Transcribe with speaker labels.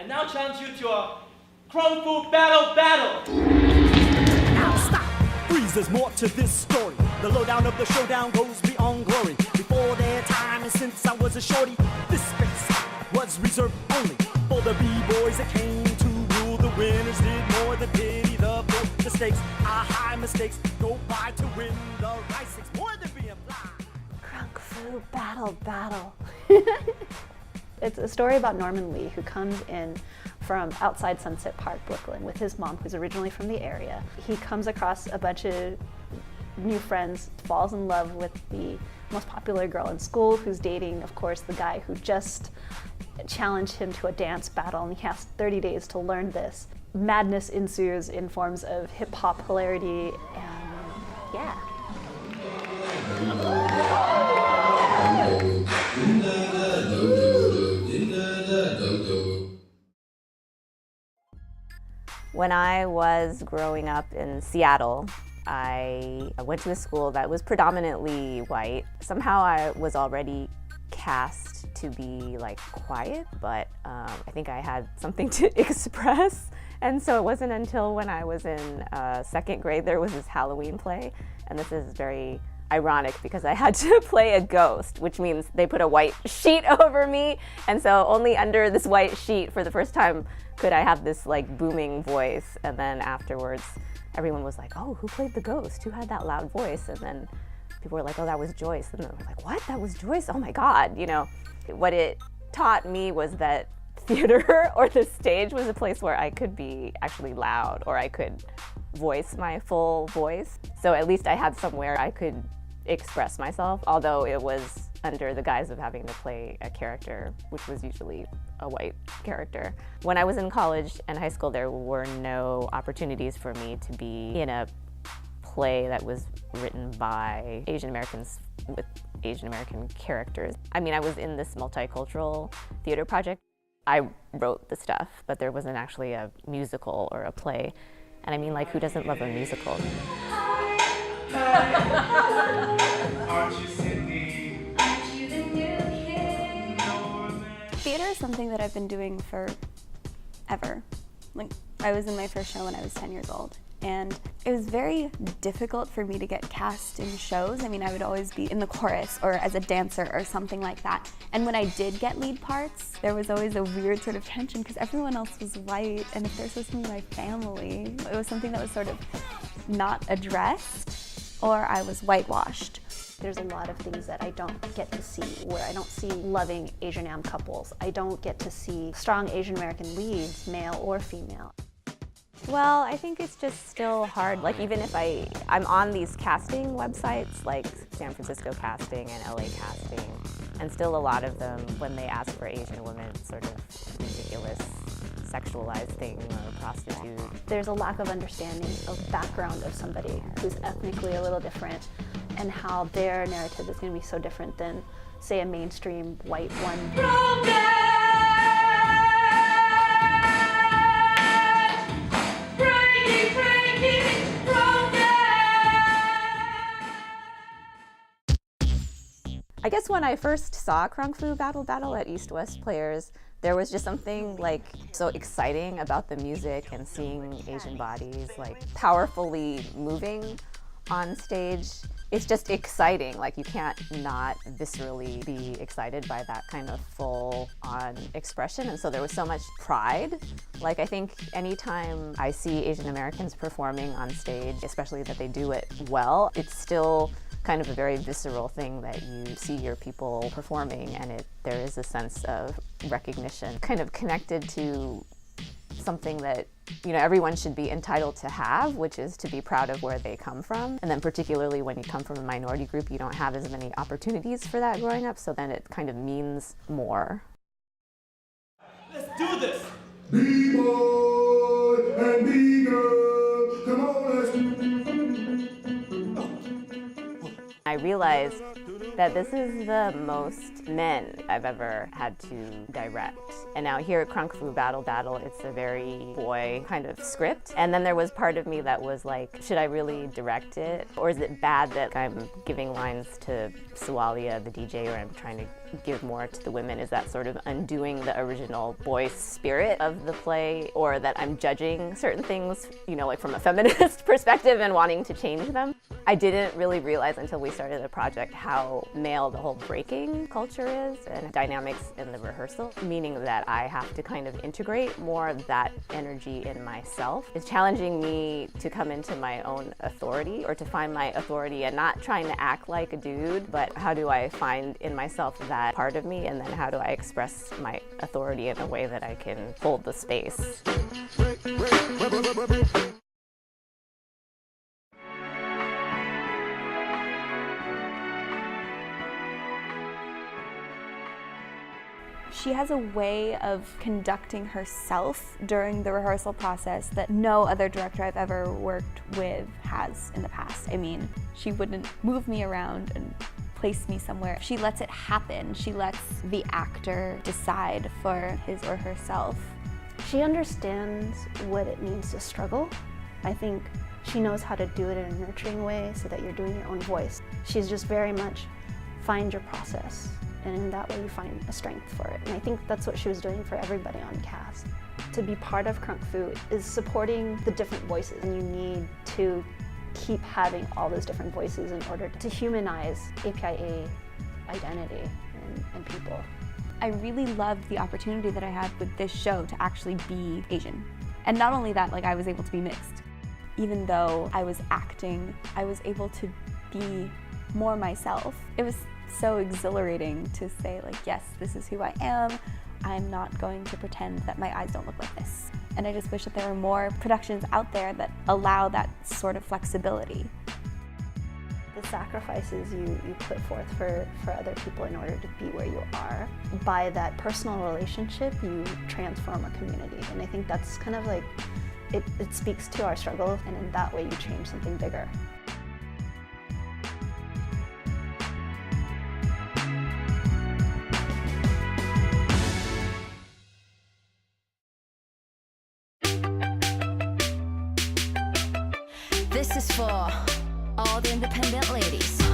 Speaker 1: I now challenge you to a Kung Fu battle.
Speaker 2: Now stop! Freeze, there's more to this story. The lowdown of the showdown goes beyond glory. Before their time, and since I was a shorty, this space was reserved only for the B-boys that came to rule. The winners did more than pity the poor. The stakes are high, mistakes go by to win the rice. It's more than being fly.
Speaker 3: Kung Fu battle. It's a story about Norman Lee, who comes in from outside Sunset Park, Brooklyn, with his mom, who's originally from the area. He comes across a bunch of new friends, falls in love with the most popular girl in school, who's dating, of course, the guy who just challenged him to a dance battle, and he has 30 days to learn this. Madness ensues in forms of hip-hop hilarity, and yeah.
Speaker 4: When I was growing up in Seattle, I went to a school that was predominantly white. Somehow I was already cast to be like quiet, but I think I had something to express. And so it wasn't until when I was in second grade there was this Halloween play, and this is very ironic because I had to play a ghost, which means they put a white sheet over me, and so only under this white sheet for the first time could I have this like booming voice. And then afterwards everyone was like, oh, who played the ghost? Who had that loud voice? And then people were like, oh, that was Joyce. And they were like, what? That was Joyce? Oh my God, you know. What it taught me was that theater or the stage was a place where I could be actually loud, or I could voice my full voice. So at least I had somewhere I could express myself, although it was under the guise of having to play a character, which was usually a white character. When I was in college and high school, there were no opportunities for me to be in a play that was written by Asian Americans with Asian American characters. I mean, I was in this multicultural theater project. I wrote the stuff, but there wasn't actually a musical or a play. And I mean, like, who doesn't love a musical?
Speaker 1: Aren't you Sydney?
Speaker 5: Aren't you the new kid?
Speaker 6: Theater is something that I've been doing for ever. Like, I was in my first show when I was 10 years old, and it was very difficult for me to get cast in shows. I mean, I would always be in the chorus or as a dancer or something like that. And when I did get lead parts, there was always a weird sort of tension because everyone else was white, and if they're supposed to be my family, it was something that was sort of not addressed, or I was whitewashed.
Speaker 3: There's a lot of things that I don't get to see, where I don't see loving Asian Am couples. I don't get to see strong Asian American leads, male or female.
Speaker 4: Well, I think it's just still hard. Like, even if I'm on these casting websites, like San Francisco Casting and LA Casting, and still a lot of them, when they ask for Asian women, it's sort of ridiculous, sexualized thing or prostitute.
Speaker 3: There's a lack of understanding of background of somebody who's ethnically a little different, and how their narrative is going to be so different than, say, a mainstream white one.
Speaker 4: I guess when I first saw Kung Fu BattleBattle at East West Players, there was just something like so exciting about the music and seeing Asian bodies like powerfully moving on stage. It's just exciting. Like, you can't not viscerally be excited by that kind of full-on expression. And so there was so much pride. Like, I think anytime I see Asian Americans performing on stage, especially that they do it well, it's still kind of a very visceral thing that you see your people performing, and there is a sense of recognition, kind of connected to something that, you know, everyone should be entitled to have, which is to be proud of where they come from. And then particularly when you come from a minority group, you don't have as many opportunities for that growing up, so then it kind of means more.
Speaker 1: Let's do this!
Speaker 7: B-boy and B-girl, come on, let's do.
Speaker 4: I I realized that this is the most men I've ever had to direct. And now here at Kung Fu BattleBattle, it's a very boy kind of script. And then there was part of me that was like, should I really direct it? Or is it bad that I'm giving lines to Sawalia, the DJ, or I'm trying to give more to the women? Is that sort of undoing the original boy spirit of the play? Or that I'm judging certain things, you know, like from a feminist perspective and wanting to change them? I didn't really realize until we started the project how male the whole breaking culture is and dynamics in the rehearsal, meaning that I have to kind of integrate more of that energy in myself. It's challenging me to come into my own authority or to find my authority and not trying to act like a dude, but how do I find in myself that part of me, and then how do I express my authority in a way that I can hold the space.
Speaker 6: She has a way of conducting herself during the rehearsal process that no other director I've ever worked with has in the past. I mean, she wouldn't move me around and place me somewhere. She lets it happen. She lets the actor decide for his or herself.
Speaker 3: She understands what it means to struggle. I think she knows how to do it in a nurturing way so that you're doing your own voice. She's just very much find your process, and in that way you find a strength for it. And I think that's what she was doing for everybody on cast. To be part of Kung Fu is supporting the different voices, and you need to keep having all those different voices in order to humanize APIA identity and people.
Speaker 6: I really loved the opportunity that I had with this show to actually be Asian. And not only that, like, I was able to be mixed. Even though I was acting, I was able to be more myself. It was so exhilarating to say, like, yes, this is who I am. I'm not going to pretend that my eyes don't look like this. And I just wish that there were more productions out there that allow that sort of flexibility.
Speaker 3: The sacrifices you put forth for other people in order to be where you are, by that personal relationship, you transform a community. And I think that's kind of like, it speaks to our struggle, and in that way you change something bigger.
Speaker 7: This is for all the independent ladies.